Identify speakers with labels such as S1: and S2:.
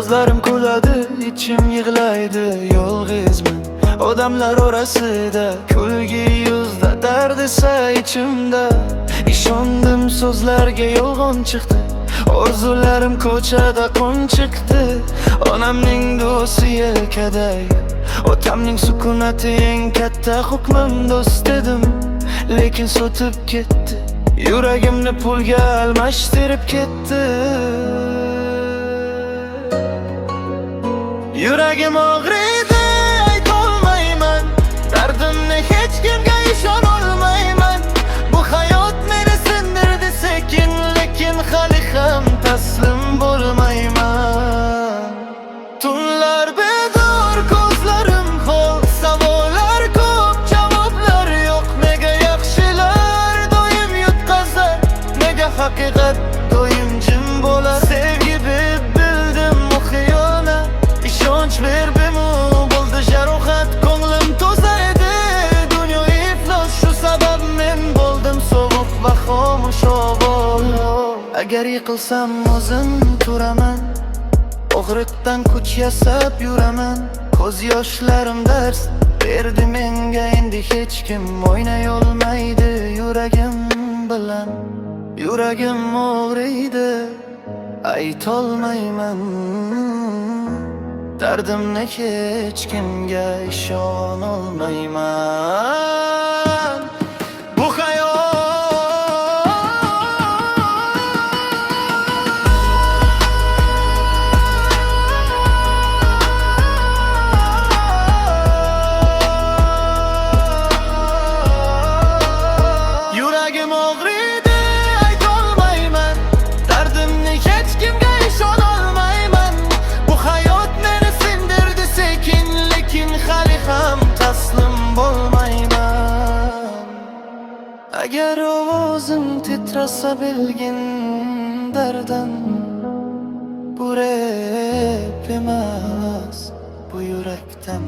S1: Ko'zlarim kuladi, ichim yig'laydi, yolg'izman odamlar orasida. Kulgi yuzda, dard esa ichimda. Ishondim so'zlarga, yolg'on chiqdi. Orzularim ko'chada qonchiqdi. Onamning do'sti yelkadagi, otamning sukunati eng katta hukmim. Do'st dedim, lekin sotib ketdi. Yuragimni pulga almashtirib ketdi. Yuragim og'riydi, aytolmayman. Dardimni hech kimga ishonolmayman. Bu hayot meni sindirdi sekin, lekin hali ham taslim bo'lmayman. Tunlar bedor, ko'zlarim ho'l, savollar ko'p, javoblar yo'q. Nega yaxshilar doim yutqazar, nega haqiqat doim jim bo'lar? Sevgi bildim u xiyonat, ishonch berdim u bo'ldi jarohat. Ko'nglim to'zar edi, dunyo iflos, shu sabab men bo'ldim sovuq va xomush ovoz. Agar yiqilsam o'zim turaman, og'riqdan kuch yasab yuraman. Ko'z yoshlarim dars berdi menga, endi hech kim o'ynay olmaydi yuragim bilan. Yuragim og'riydi, aytolmayman. Dardimni hech kimga ishonolmayman. Bu hayot yuragim og'riydi, aytolmayman. Dardimni hech kimga ishonolmayman. Bu hayot meni sindirdi sekin, lekin hali ham taslim bo'lmayman. Agar ovozim titrasa bilgin dardan, bu rep emas, bu yurakdan.